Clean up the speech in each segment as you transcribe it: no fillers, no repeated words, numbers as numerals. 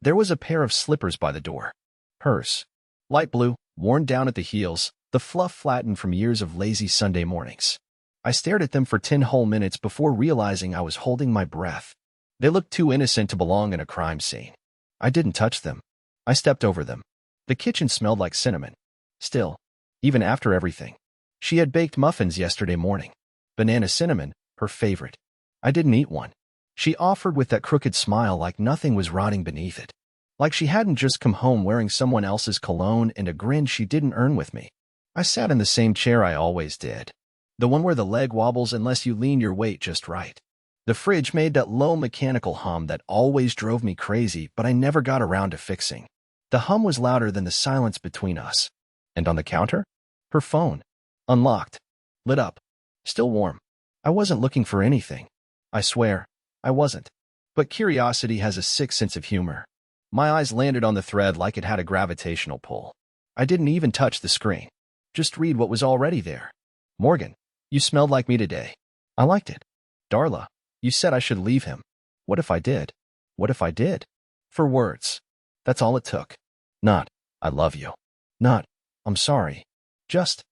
There was a pair of slippers by the door. Hers. Light blue, worn down at the heels, the fluff flattened from years of lazy Sunday mornings. I stared at them for 10 whole minutes before realizing I was holding my breath. They looked too innocent to belong in a crime scene. I didn't touch them. I stepped over them. The kitchen smelled like cinnamon. Still, even after everything. She had baked muffins yesterday morning. Banana cinnamon, her favorite. I didn't eat one. She offered with that crooked smile like nothing was rotting beneath it. Like she hadn't just come home wearing someone else's cologne and a grin she didn't earn with me. I sat in the same chair I always did. The one where the leg wobbles unless you lean your weight just right. The fridge made that low mechanical hum that always drove me crazy, but I never got around to fixing. The hum was louder than the silence between us. And on the counter? Her phone. Unlocked. Lit up. Still warm. I wasn't looking for anything. I swear, I wasn't. But curiosity has a sick sense of humor. My eyes landed on the thread like it had a gravitational pull. I didn't even touch the screen. Just read what was already there. Morgan, you smelled like me today. I liked it. Darla, you said I should leave him. What if I did? What if I did? For words. That's all it took. Not, I love you. Not, I'm sorry. Just,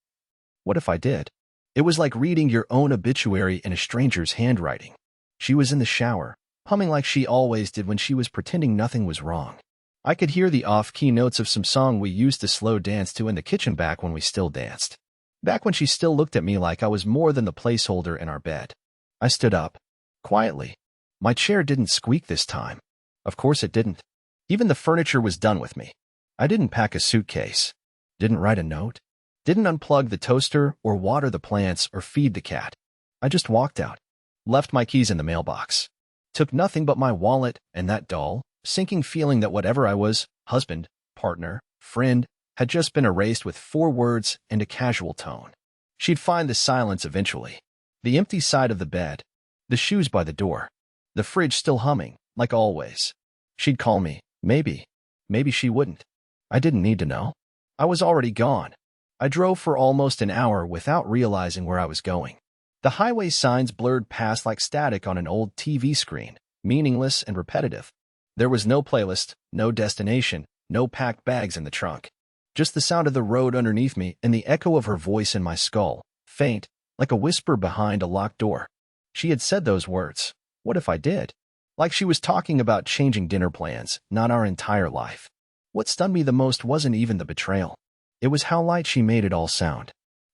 what if I did? It was like reading your own obituary in a stranger's handwriting. She was in the shower, humming like she always did when she was pretending nothing was wrong. I could hear the off-key notes of some song we used to slow dance to in the kitchen back when we still danced. Back when she still looked at me like I was more than the placeholder in our bed. I stood up. Quietly. My chair didn't squeak this time. Of course it didn't. Even the furniture was done with me. I didn't pack a suitcase. Didn't write a note. Didn't unplug the toaster or water the plants or feed the cat. I just walked out. Left my keys in the mailbox. Took nothing but my wallet and that dull, sinking feeling that whatever I was, husband, partner, friend, had just been erased with 4 words and a casual tone. She'd find the silence eventually. The empty side of the bed. The shoes by the door. The fridge still humming, like always. She'd call me. Maybe. Maybe she wouldn't. I didn't need to know. I was already gone. I drove for almost an hour without realizing where I was going. The highway signs blurred past like static on an old TV screen, meaningless and repetitive. There was no playlist, no destination, no packed bags in the trunk. Just the sound of the road underneath me and the echo of her voice in my skull, faint, like a whisper behind a locked door. She had said those words. What if I did? Like she was talking about changing dinner plans, not our entire life. What stunned me the most wasn't even the betrayal. It was how light she made it all sound.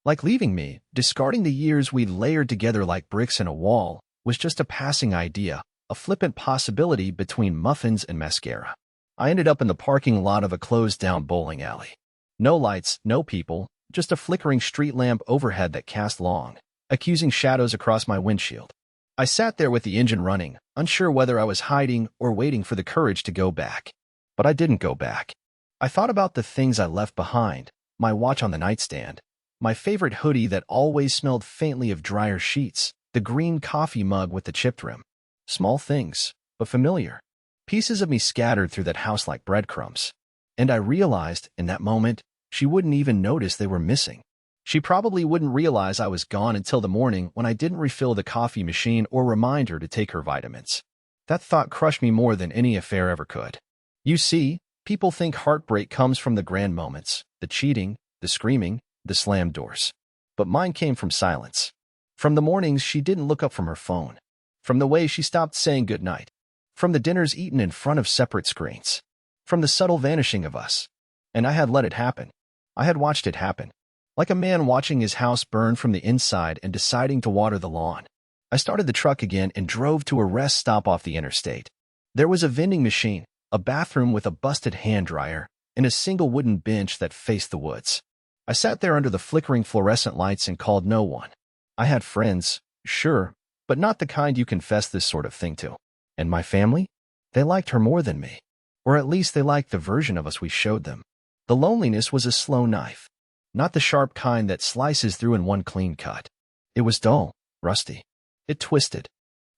Like leaving me, discarding the years we'd layered together like bricks in a wall, was just a passing idea, a flippant possibility between muffins and mascara. I ended up in the parking lot of a closed-down bowling alley. No lights, no people, just a flickering street lamp overhead that cast long, accusing shadows across my windshield. I sat there with the engine running, unsure whether I was hiding or waiting for the courage to go back. But I didn't go back. I thought about the things I left behind, my watch on the nightstand, my favorite hoodie that always smelled faintly of dryer sheets, the green coffee mug with the chipped rim. Small things, but familiar. Pieces of me scattered through that house like breadcrumbs. And I realized, in that moment, she wouldn't even notice they were missing. She probably wouldn't realize I was gone until the morning when I didn't refill the coffee machine or remind her to take her vitamins. That thought crushed me more than any affair ever could. You see, people think heartbreak comes from the grand moments, the cheating, the screaming, the slammed doors. But mine came from silence. From the mornings she didn't look up from her phone. From the way she stopped saying goodnight. From the dinners eaten in front of separate screens. From the subtle vanishing of us. And I had let it happen. I had watched it happen. Like a man watching his house burn from the inside and deciding to water the lawn. I started the truck again and drove to a rest stop off the interstate. There was a vending machine, a bathroom with a busted hand dryer, and a single wooden bench that faced the woods. I sat there under the flickering fluorescent lights and called no one. I had friends, sure, but not the kind you confess this sort of thing to. And my family? They liked her more than me. Or at least they liked the version of us we showed them. The loneliness was a slow knife. Not the sharp kind that slices through in one clean cut. It was dull, rusty. It twisted.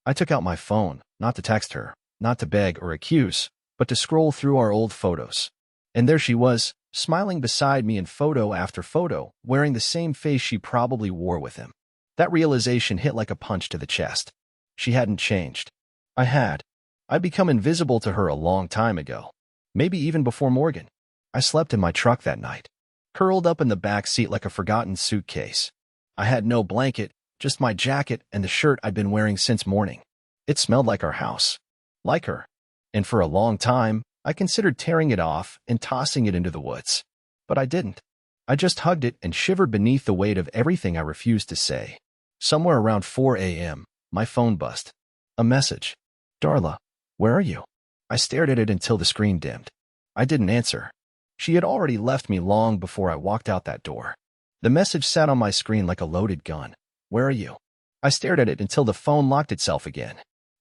I took out my phone, not to text her, not to beg or accuse, but to scroll through our old photos. And there she was, smiling beside me in photo after photo, wearing the same face she probably wore with him. That realization hit like a punch to the chest. She hadn't changed. I had. I'd become invisible to her a long time ago. Maybe even before Morgan. I slept in my truck that night, curled up in the back seat like a forgotten suitcase. I had no blanket, just my jacket and the shirt I'd been wearing since morning. It smelled like our house. Like her. And for a long time, I considered tearing it off and tossing it into the woods. But I didn't. I just hugged it and shivered beneath the weight of everything I refused to say. Somewhere around 4 a.m., my phone buzzed. A message. Darla, where are you? I stared at it until the screen dimmed. I didn't answer. She had already left me long before I walked out that door. The message sat on my screen like a loaded gun. Where are you? I stared at it until the phone locked itself again.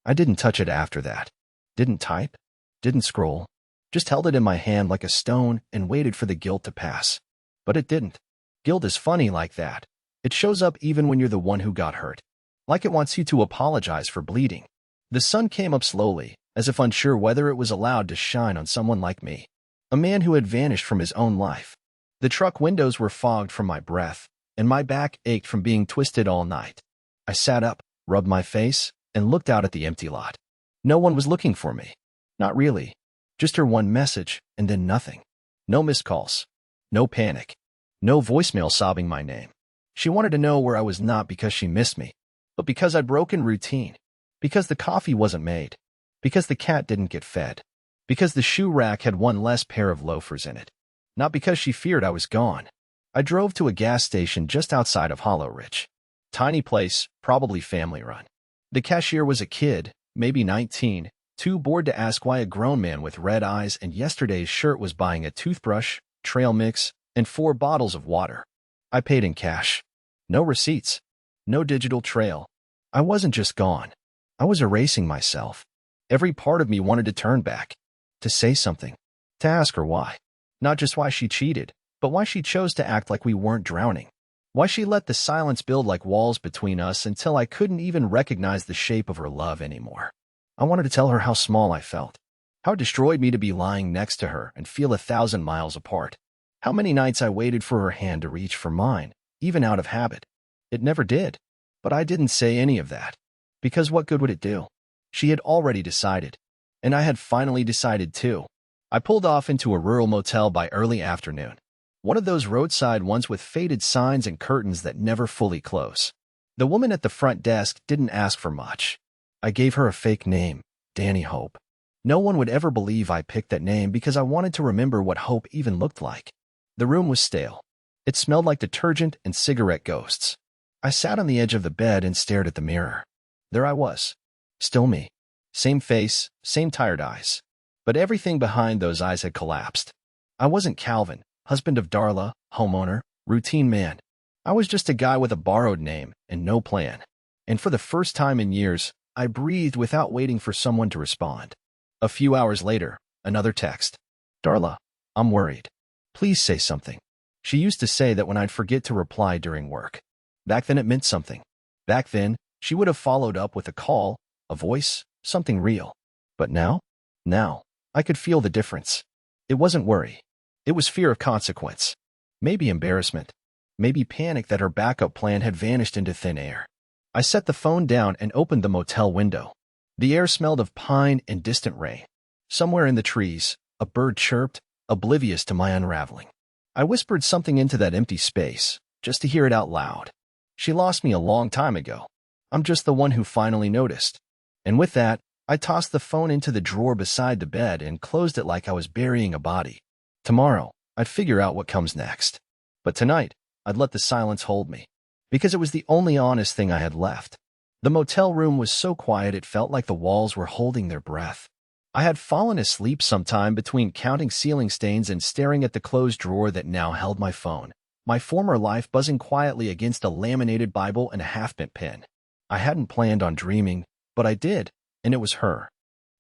I didn't touch it after that. Didn't type. Didn't scroll. Just held it in my hand like a stone and waited for the guilt to pass. But it didn't. Guilt is funny like that. It shows up even when you're the one who got hurt. Like it wants you to apologize for bleeding. The sun came up slowly, as if unsure whether it was allowed to shine on someone like me. A man who had vanished from his own life. The truck windows were fogged from my breath, and my back ached from being twisted all night. I sat up, rubbed my face, and looked out at the empty lot. No one was looking for me. Not really. Just her one message, and then nothing. No missed calls. No panic. No voicemail sobbing my name. She wanted to know where I was not because she missed me, but because I'd broken routine. Because the coffee wasn't made. Because the cat didn't get fed. Because the shoe rack had one less pair of loafers in it. Not because she feared I was gone. I drove to a gas station just outside of Hollow Ridge. Tiny place, probably family-run. The cashier was a kid, maybe 19, too bored to ask why a grown man with red eyes and yesterday's shirt was buying a toothbrush, trail mix, and 4 bottles of water. I paid in cash. No receipts. No digital trail. I wasn't just gone. I was erasing myself. Every part of me wanted to turn back. To say something. To ask her why. Not just why she cheated, but why she chose to act like we weren't drowning. Why she let the silence build like walls between us until I couldn't even recognize the shape of her love anymore. I wanted to tell her how small I felt. How it destroyed me to be lying next to her and feel 1,000 miles apart. How many nights I waited for her hand to reach for mine, even out of habit. It never did. But I didn't say any of that. Because what good would it do? She had already decided. And I had finally decided too. I pulled off into a rural motel by early afternoon. One of those roadside ones with faded signs and curtains that never fully close. The woman at the front desk didn't ask for much. I gave her a fake name, Danny Hope. No one would ever believe I picked that name because I wanted to remember what hope even looked like. The room was stale. It smelled like detergent and cigarette ghosts. I sat on the edge of the bed and stared at the mirror. There I was. Still me. Same face, same tired eyes. But everything behind those eyes had collapsed. I wasn't Calvin, husband of Darla, homeowner, routine man. I was just a guy with a borrowed name and no plan. And for the first time in years, I breathed without waiting for someone to respond. A few hours later, another text. Darla, I'm worried. Please say something. She used to say that when I'd forget to reply during work. Back then it meant something. Back then, she would have followed up with a call, a voice, something real. But now? Now, I could feel the difference. It wasn't worry. It was fear of consequence. Maybe embarrassment. Maybe panic that her backup plan had vanished into thin air. I set the phone down and opened the motel window. The air smelled of pine and distant rain. Somewhere in the trees, a bird chirped, oblivious to my unraveling. I whispered something into that empty space, just to hear it out loud. She lost me a long time ago. I'm just the one who finally noticed. And with that, I tossed the phone into the drawer beside the bed and closed it like I was burying a body. Tomorrow, I'd figure out what comes next. But tonight, I'd let the silence hold me. Because it was the only honest thing I had left. The motel room was so quiet it felt like the walls were holding their breath. I had fallen asleep sometime between counting ceiling stains and staring at the closed drawer that now held my phone, my former life buzzing quietly against a laminated Bible and a half-bent pen. I hadn't planned on dreaming, but I did, and it was her.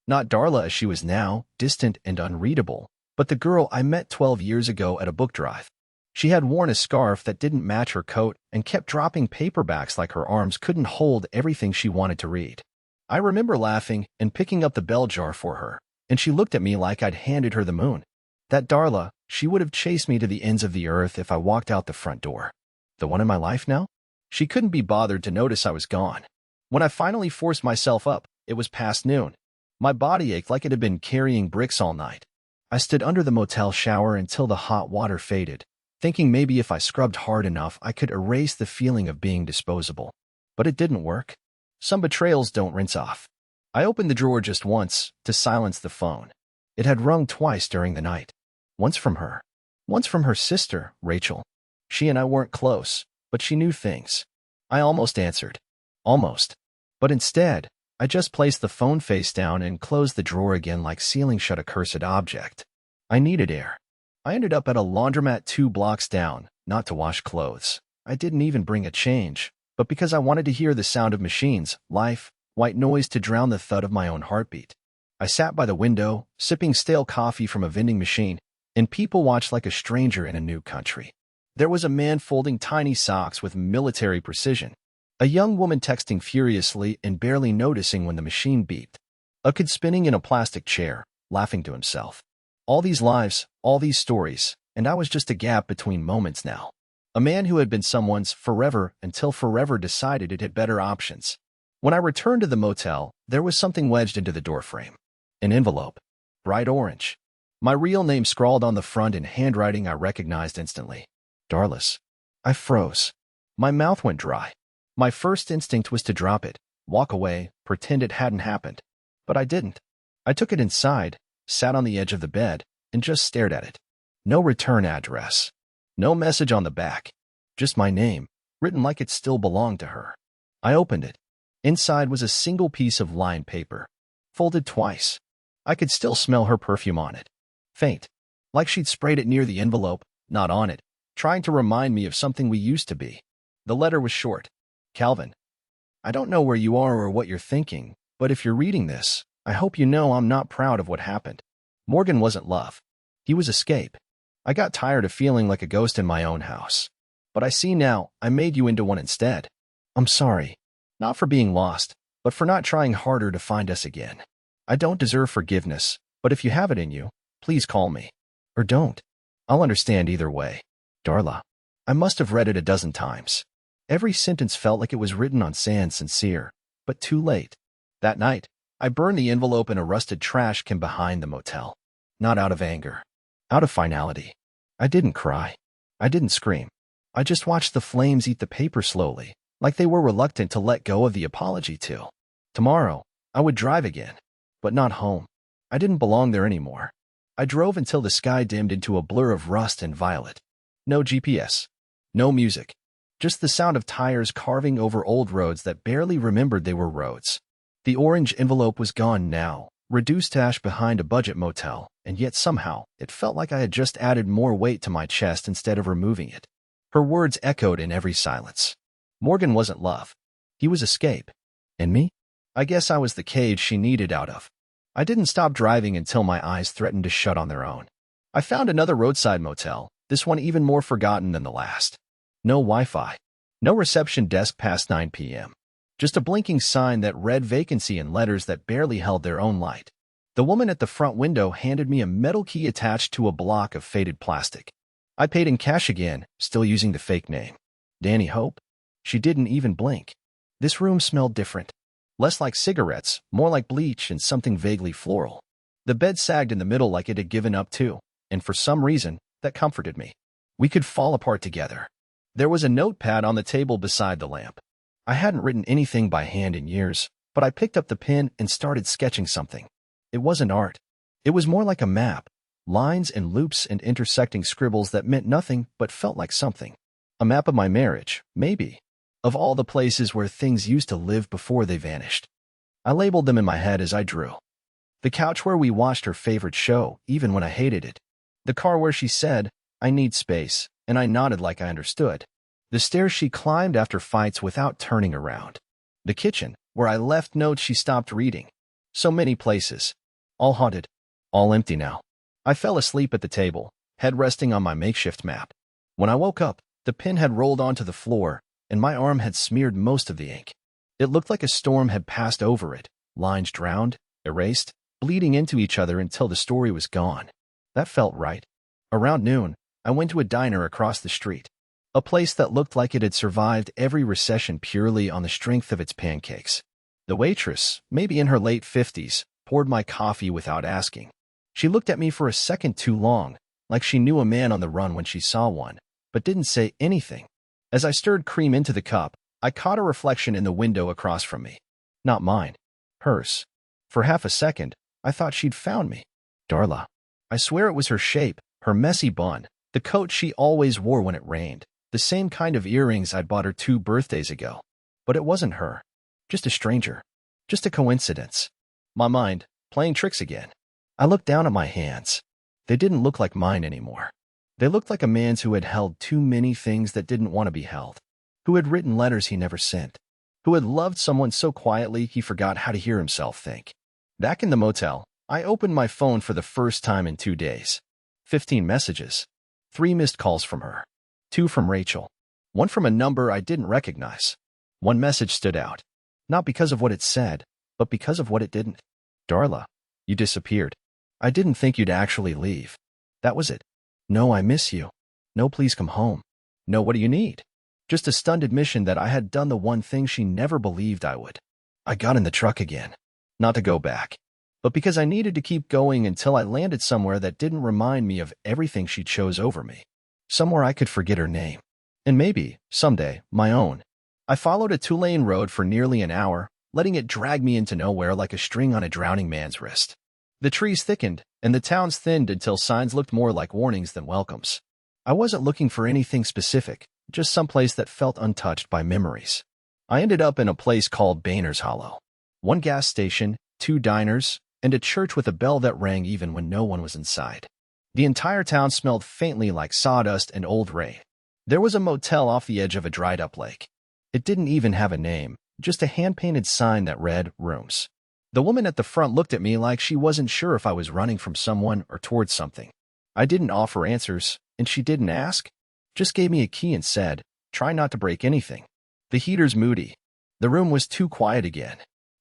Not Darla as she was now, distant and unreadable, but the girl I met 12 years ago at a book drive. She had worn a scarf that didn't match her coat and kept dropping paperbacks like her arms couldn't hold everything she wanted to read. I remember laughing and picking up the bell jar for her, and she looked at me like I'd handed her the moon. That Darla, she would have chased me to the ends of the earth if I walked out the front door. The one in my life now? She couldn't be bothered to notice I was gone. When I finally forced myself up, it was past noon. My body ached like it had been carrying bricks all night. I stood under the motel shower until the hot water faded, thinking maybe if I scrubbed hard enough I could erase the feeling of being disposable. But it didn't work. Some betrayals don't rinse off. I opened the drawer just once to silence the phone. It had rung twice during the night. Once from her. Once from her sister, Rachel. She and I weren't close, but she knew things. I almost answered. Almost. But instead, I just placed the phone face down and closed the drawer again like sealing shut a cursed object. I needed air. I ended up at a laundromat 2 blocks down, not to wash clothes. I didn't even bring a change, but because I wanted to hear the sound of machines, life, white noise to drown the thud of my own heartbeat. I sat by the window, sipping stale coffee from a vending machine, and people watched like a stranger in a new country. There was a man folding tiny socks with military precision, a young woman texting furiously and barely noticing when the machine beeped, a kid spinning in a plastic chair, laughing to himself. All these lives, all these stories, and I was just a gap between moments now. A man who had been someone's forever until forever decided it had better options. When I returned to the motel, there was something wedged into the doorframe. An envelope. Bright orange. My real name scrawled on the front in handwriting I recognized instantly. Darlis. I froze. My mouth went dry. My first instinct was to drop it, walk away, pretend it hadn't happened. But I didn't. I took it inside, sat on the edge of the bed, and just stared at it. No return address. No message on the back. Just my name, written like it still belonged to her. I opened it. Inside was a single piece of lined paper, folded twice. I could still smell her perfume on it. Faint. Like she'd sprayed it near the envelope, not on it, trying to remind me of something we used to be. The letter was short. Calvin. I don't know where you are or what you're thinking, but if you're reading this, I hope you know I'm not proud of what happened. Morgan wasn't love. He was escape. I got tired of feeling like a ghost in my own house. But I see now I made you into one instead. I'm sorry. Not for being lost, but for not trying harder to find us again. I don't deserve forgiveness, but if you have it in you, please call me. Or don't. I'll understand either way. Darla. I must have read it a dozen times. Every sentence felt like it was written on sand sincere, but too late. That night, I burned the envelope in a rusted trash can behind the motel. Not out of anger. Out of finality. I didn't cry. I didn't scream. I just watched the flames eat the paper slowly, like they were reluctant to let go of the apology till. Tomorrow, I would drive again, but not home. I didn't belong there anymore. I drove until the sky dimmed into a blur of rust and violet. No GPS. No music. Just the sound of tires carving over old roads that barely remembered they were roads. The orange envelope was gone now, reduced to ash behind a budget motel, and yet somehow it felt like I had just added more weight to my chest instead of removing it. Her words echoed in every silence. Morgan wasn't love. He was escape. And me? I guess I was the cage she needed out of. I didn't stop driving until my eyes threatened to shut on their own. I found another roadside motel, this one even more forgotten than the last. No Wi-Fi. No reception desk past 9 p.m. Just a blinking sign that read vacancy in letters that barely held their own light. The woman at the front window handed me a metal key attached to a block of faded plastic. I paid in cash again, still using the fake name. Danny Hope? She didn't even blink. This room smelled different. Less like cigarettes, more like bleach and something vaguely floral. The bed sagged in the middle like it had given up too, and for some reason, that comforted me. We could fall apart together. There was a notepad on the table beside the lamp. I hadn't written anything by hand in years, but I picked up the pen and started sketching something. It wasn't art. It was more like a map, lines and loops and intersecting scribbles that meant nothing but felt like something. A map of my marriage, maybe. Of all the places where things used to live before they vanished. I labeled them in my head as I drew. The couch where we watched her favorite show, even when I hated it. The car where she said, I need space, and I nodded like I understood. The stairs she climbed after fights without turning around. The kitchen, where I left notes she stopped reading. So many places. All haunted. All empty now. I fell asleep at the table, head resting on my makeshift map. When I woke up, the pen had rolled onto the floor, and my arm had smeared most of the ink. It looked like a storm had passed over it, lines drowned, erased, bleeding into each other until the story was gone. That felt right. Around noon, I went to a diner across the street. A place that looked like it had survived every recession purely on the strength of its pancakes. The waitress, maybe in her late 50s, poured my coffee without asking. She looked at me for a second too long, like she knew a man on the run when she saw one, but didn't say anything. As I stirred cream into the cup, I caught a reflection in the window across from me. Not mine. Hers. For half a second, I thought she'd found me. Darla. I swear it was her shape, her messy bun, the coat she always wore when it rained, the same kind of earrings I'd bought her 2 birthdays ago. But it wasn't her. Just a stranger. Just a coincidence. My mind, playing tricks again. I looked down at my hands. They didn't look like mine anymore. They looked like a man's who had held too many things that didn't want to be held, who had written letters he never sent, who had loved someone so quietly he forgot how to hear himself think. Back in the motel, I opened my phone for the first time in 2 days. 15 messages. 3 missed calls from her. 2 from Rachel. 1 from a number I didn't recognize. One message stood out. Not because of what it said, but because of what it didn't. Darla, you disappeared. I didn't think you'd actually leave. That was it. No, I miss you. No, please come home. No, what do you need? Just a stunned admission that I had done the one thing she never believed I would. I got in the truck again. Not to go back, but because I needed to keep going until I landed somewhere that didn't remind me of everything she chose over me. Somewhere I could forget her name. And maybe, someday, my own. I followed a 2-lane road for nearly an hour, letting it drag me into nowhere like a string on a drowning man's wrist. The trees thickened, and the towns thinned until signs looked more like warnings than welcomes. I wasn't looking for anything specific, just someplace that felt untouched by memories. I ended up in a place called Boehner's Hollow. 1 gas station, 2 diners, and a church with a bell that rang even when no one was inside. The entire town smelled faintly like sawdust and old rain. There was a motel off the edge of a dried-up lake. It didn't even have a name, just a hand-painted sign that read, Rooms. The woman at the front looked at me like she wasn't sure if I was running from someone or towards something. I didn't offer answers, and she didn't ask. Just gave me a key and said, try not to break anything. The heater's moody. The room was too quiet again.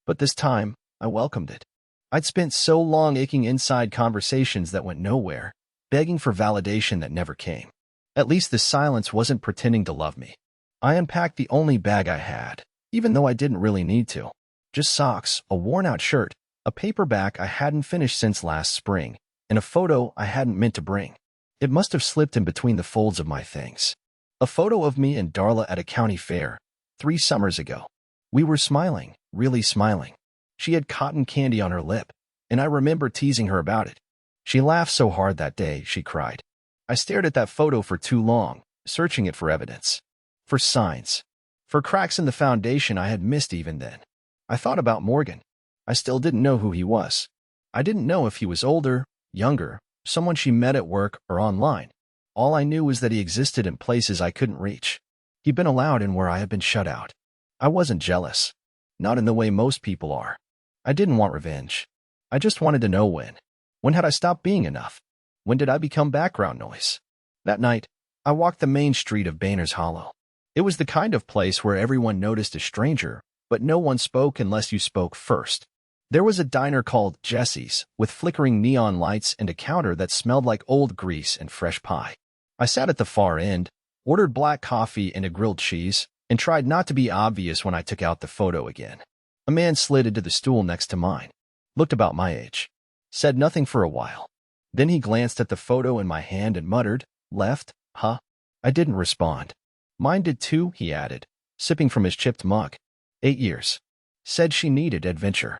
But this time, I welcomed it. I'd spent so long aching inside conversations that went nowhere, begging for validation that never came. At least the silence wasn't pretending to love me. I unpacked the only bag I had, even though I didn't really need to. Just socks, a worn-out shirt, a paperback I hadn't finished since last spring, and a photo I hadn't meant to bring. It must have slipped in between the folds of my things. A photo of me and Darla at a county fair, 3 summers ago. We were smiling, really smiling. She had cotton candy on her lip, and I remember teasing her about it. She laughed so hard that day, she cried. I stared at that photo for too long, searching it for evidence. For signs. For cracks in the foundation I had missed even then. I thought about Morgan. I still didn't know who he was. I didn't know if he was older, younger, someone she met at work or online. All I knew was that he existed in places I couldn't reach. He'd been allowed in where I had been shut out. I wasn't jealous. Not in the way most people are. I didn't want revenge. I just wanted to know when. When had I stopped being enough? When did I become background noise? That night, I walked the main street of Boehner's Hollow. It was the kind of place where everyone noticed a stranger, but no one spoke unless you spoke first. There was a diner called Jesse's, with flickering neon lights and a counter that smelled like old grease and fresh pie. I sat at the far end, ordered black coffee and a grilled cheese, and tried not to be obvious when I took out the photo again. A man slid into the stool next to mine, looked about my age, said nothing for a while. Then he glanced at the photo in my hand and muttered, "Left, huh?" I didn't respond. "Mine did too," he added, sipping from his chipped mug. 8 years. Said she needed adventure.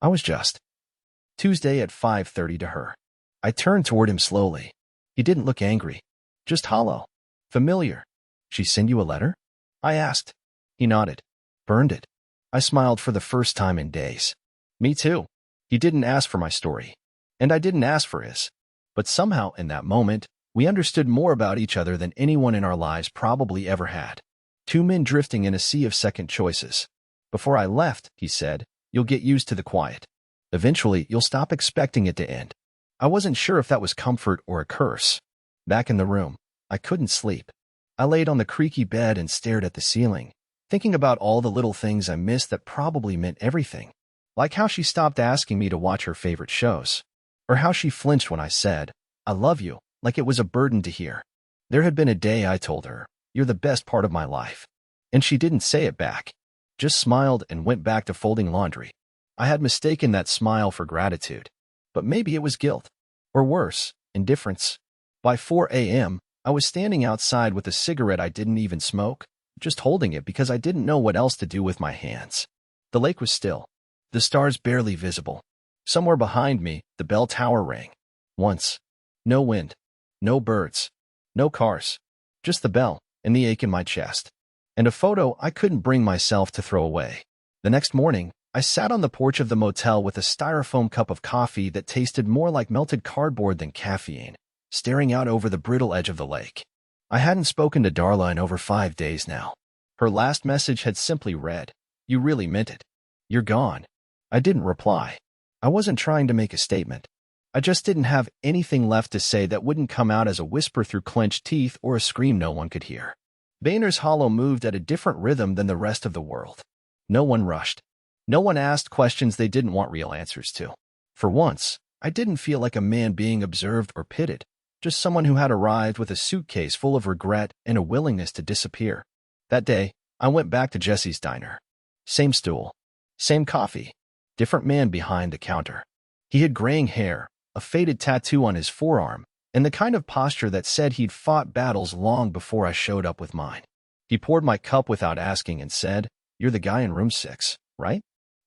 I was just. Tuesday at 5:30 to her. I turned toward him slowly. He didn't look angry. Just hollow. Familiar. "She send you a letter?" I asked. He nodded. "Burned it." I smiled for the first time in days. Me too. He didn't ask for my story. And I didn't ask for his. But somehow, in that moment, we understood more about each other than anyone in our lives probably ever had. 2 men drifting in a sea of second choices. "Before I left," he said, "you'll get used to the quiet. Eventually, you'll stop expecting it to end." I wasn't sure if that was comfort or a curse. Back in the room, I couldn't sleep. I laid on the creaky bed and stared at the ceiling, thinking about all the little things I missed that probably meant everything. Like how she stopped asking me to watch her favorite shows. Or how she flinched when I said, "I love you," like it was a burden to hear. There had been a day I told her, "You're the best part of my life." And she didn't say it back. Just smiled and went back to folding laundry. I had mistaken that smile for gratitude. But maybe it was guilt. Or worse, indifference. By 4 a.m., I was standing outside with a cigarette I didn't even smoke, just holding it because I didn't know what else to do with my hands. The lake was still, the stars barely visible. Somewhere behind me, the bell tower rang. Once. No wind. No birds. No cars. Just the bell and the ache in my chest. And a photo I couldn't bring myself to throw away. The next morning, I sat on the porch of the motel with a styrofoam cup of coffee that tasted more like melted cardboard than caffeine, staring out over the brittle edge of the lake. I hadn't spoken to Darla in over 5 days now. Her last message had simply read, "You really meant it. You're gone." I didn't reply. I wasn't trying to make a statement. I just didn't have anything left to say that wouldn't come out as a whisper through clenched teeth or a scream no one could hear. Boehner's Hollow moved at a different rhythm than the rest of the world. No one rushed. No one asked questions they didn't want real answers to. For once, I didn't feel like a man being observed or pitted, just someone who had arrived with a suitcase full of regret and a willingness to disappear. That day, I went back to Jesse's diner. Same stool. Same coffee. Different man behind the counter. He had graying hair, a faded tattoo on his forearm, and the kind of posture that said he'd fought battles long before I showed up with mine. He poured my cup without asking and said, "You're the guy in room 6, right?"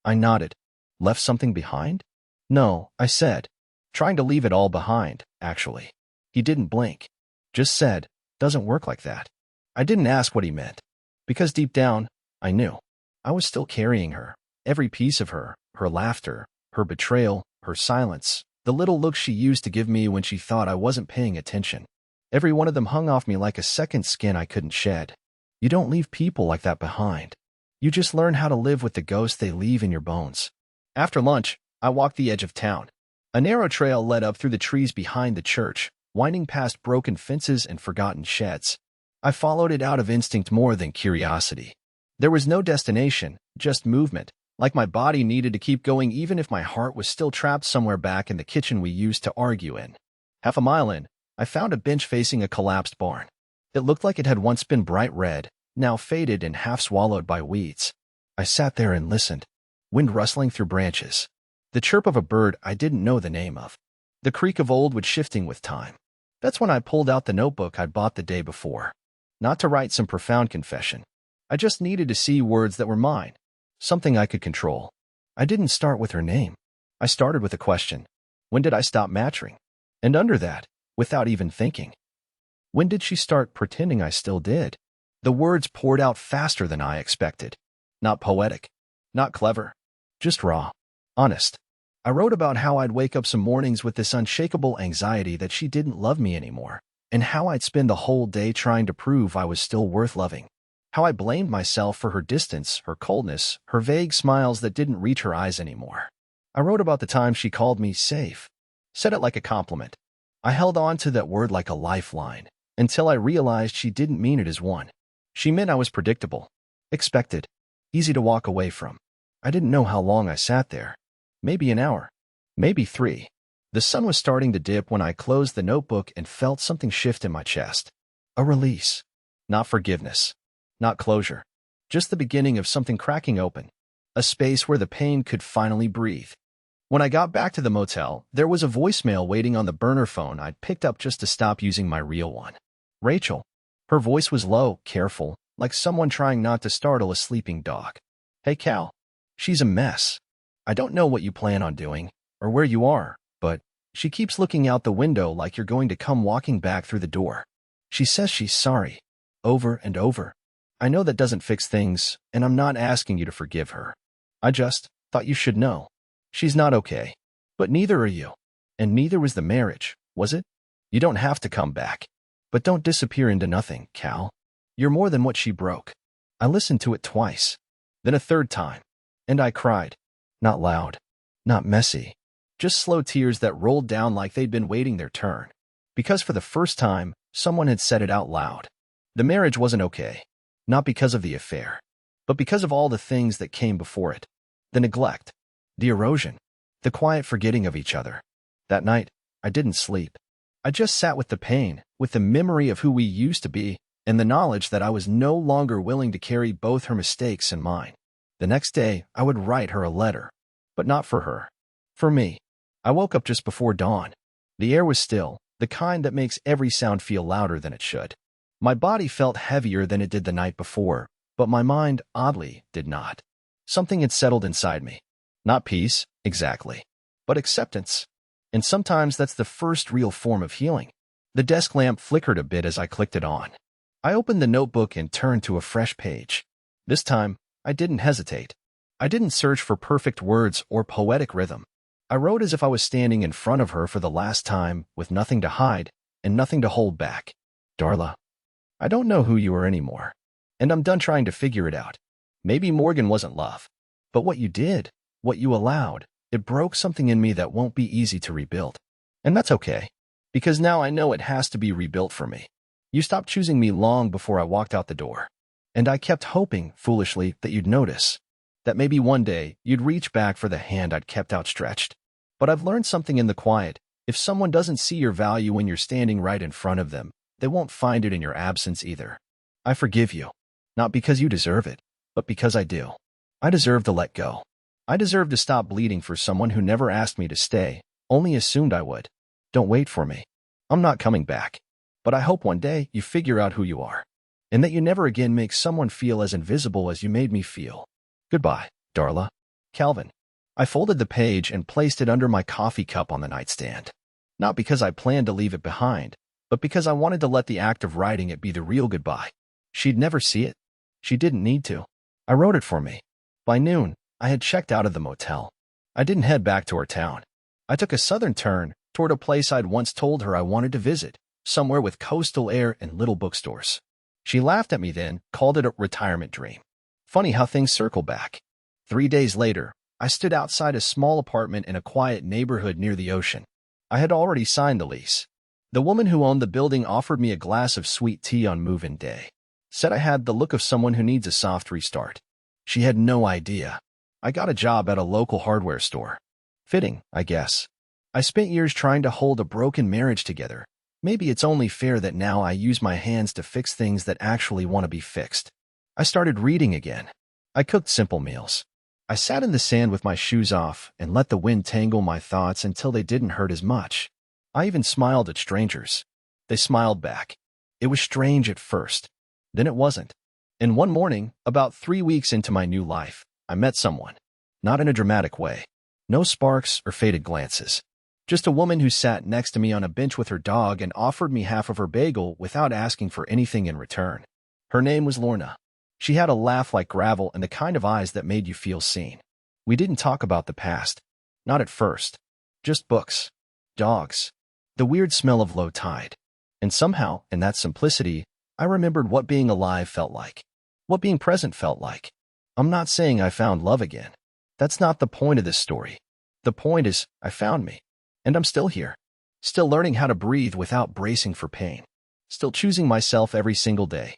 I nodded. Left something behind? No, I said. Trying to leave it all behind, actually. He didn't blink. Just said, "Doesn't work like that." I didn't ask what he meant. Because deep down, I knew. I was still carrying her. Every piece of her, her laughter, her betrayal, her silence, the little looks she used to give me when she thought I wasn't paying attention. Every one of them hung off me like a second skin I couldn't shed. You don't leave people like that behind. You just learn how to live with the ghosts they leave in your bones. After lunch, I walked the edge of town. A narrow trail led up through the trees behind the church, winding past broken fences and forgotten sheds. I followed it out of instinct more than curiosity. There was no destination, just movement, like my body needed to keep going even if my heart was still trapped somewhere back in the kitchen we used to argue in. Half a mile in, I found a bench facing a collapsed barn. It looked like it had once been bright red, now faded and half swallowed by weeds. I sat there and listened. Wind rustling through branches. The chirp of a bird I didn't know the name of. The creak of old wood shifting with time. That's when I pulled out the notebook I'd bought the day before. Not to write some profound confession. I just needed to see words that were mine. Something I could control. I didn't start with her name. I started with a question. When did I stop matching? And under that, without even thinking, when did she start pretending I still did? The words poured out faster than I expected. Not poetic. Not clever. Just raw. Honest. I wrote about how I'd wake up some mornings with this unshakable anxiety that she didn't love me anymore, and how I'd spend the whole day trying to prove I was still worth loving. How I blamed myself for her distance, her coldness, her vague smiles that didn't reach her eyes anymore. I wrote about the time she called me safe. Said it like a compliment. I held on to that word like a lifeline, until I realized she didn't mean it as one. She meant I was predictable, expected, easy to walk away from. I didn't know how long I sat there. Maybe an hour. Maybe 3. The sun was starting to dip when I closed the notebook and felt something shift in my chest. A release. Not forgiveness. Not closure. Just the beginning of something cracking open. A space where the pain could finally breathe. When I got back to the motel, there was a voicemail waiting on the burner phone I'd picked up just to stop using my real one. Rachel. Her voice was low, careful, like someone trying not to startle a sleeping dog. "Hey, Cal. She's a mess. I don't know what you plan on doing, or where you are, but she keeps looking out the window like you're going to come walking back through the door. She says she's sorry. Over and over. I know that doesn't fix things, and I'm not asking you to forgive her. I just thought you should know. She's not okay. But neither are you. And neither was the marriage, was it? You don't have to come back. But don't disappear into nothing, Cal. You're more than what she broke." I listened to it twice. Then a third time. And I cried. Not loud. Not messy. Just slow tears that rolled down like they'd been waiting their turn. Because for the first time, someone had said it out loud. The marriage wasn't okay. Not because of the affair. But because of all the things that came before it. The neglect. The erosion. The quiet forgetting of each other. That night, I didn't sleep. I just sat with the pain, with the memory of who we used to be, and the knowledge that I was no longer willing to carry both her mistakes and mine. The next day, I would write her a letter. But not for her. For me. I woke up just before dawn. The air was still, the kind that makes every sound feel louder than it should. My body felt heavier than it did the night before, but my mind, oddly, did not. Something had settled inside me. Not peace, exactly, but acceptance. And sometimes that's the first real form of healing. The desk lamp flickered a bit as I clicked it on. I opened the notebook and turned to a fresh page. This time, I didn't hesitate. I didn't search for perfect words or poetic rhythm. I wrote as if I was standing in front of her for the last time, with nothing to hide and nothing to hold back. Darla, I don't know who you are anymore, and I'm done trying to figure it out. Maybe Morgan wasn't love, but what you did, what you allowed, it broke something in me that won't be easy to rebuild. And that's okay, because now I know it has to be rebuilt for me. You stopped choosing me long before I walked out the door, and I kept hoping, foolishly, that you'd notice, that maybe one day you'd reach back for the hand I'd kept outstretched. But I've learned something in the quiet. If someone doesn't see your value when you're standing right in front of them, they won't find it in your absence either. I forgive you, not because you deserve it, but because I do. I deserve to let go. I deserve to stop bleeding for someone who never asked me to stay, only assumed I would. Don't wait for me. I'm not coming back. But I hope one day you figure out who you are, and that you never again make someone feel as invisible as you made me feel. Goodbye, Darla. Calvin. I folded the page and placed it under my coffee cup on the nightstand. Not because I planned to leave it behind, but because I wanted to let the act of writing it be the real goodbye. She'd never see it. She didn't need to. I wrote it for me. By noon, I had checked out of the motel. I didn't head back to our town. I took a southern turn toward a place I'd once told her I wanted to visit, somewhere with coastal air and little bookstores. She laughed at me then, called it a retirement dream. Funny how things circle back. 3 days later, I stood outside a small apartment in a quiet neighborhood near the ocean. I had already signed the lease. The woman who owned the building offered me a glass of sweet tea on move-in day. Said I had the look of someone who needs a soft restart. She had no idea. I got a job at a local hardware store. Fitting, I guess. I spent years trying to hold a broken marriage together. Maybe it's only fair that now I use my hands to fix things that actually want to be fixed. I started reading again. I cooked simple meals. I sat in the sand with my shoes off and let the wind tangle my thoughts until they didn't hurt as much. I even smiled at strangers. They smiled back. It was strange at first. Then it wasn't. And one morning, about 3 weeks into my new life, I met someone. Not in a dramatic way. No sparks or faded glances. Just a woman who sat next to me on a bench with her dog and offered me half of her bagel without asking for anything in return. Her name was Lorna. She had a laugh like gravel and the kind of eyes that made you feel seen. We didn't talk about the past. Not at first. Just books. Dogs. The weird smell of low tide. And somehow, in that simplicity, I remembered what being alive felt like. What being present felt like. I'm not saying I found love again. That's not the point of this story. The point is, I found me. And I'm still here. Still learning how to breathe without bracing for pain. Still choosing myself every single day.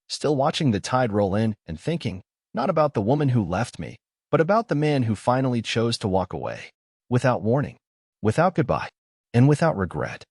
Still watching the tide roll in and thinking, not about the woman who left me, but about the man who finally chose to walk away. Without warning. Without goodbye. And without regret.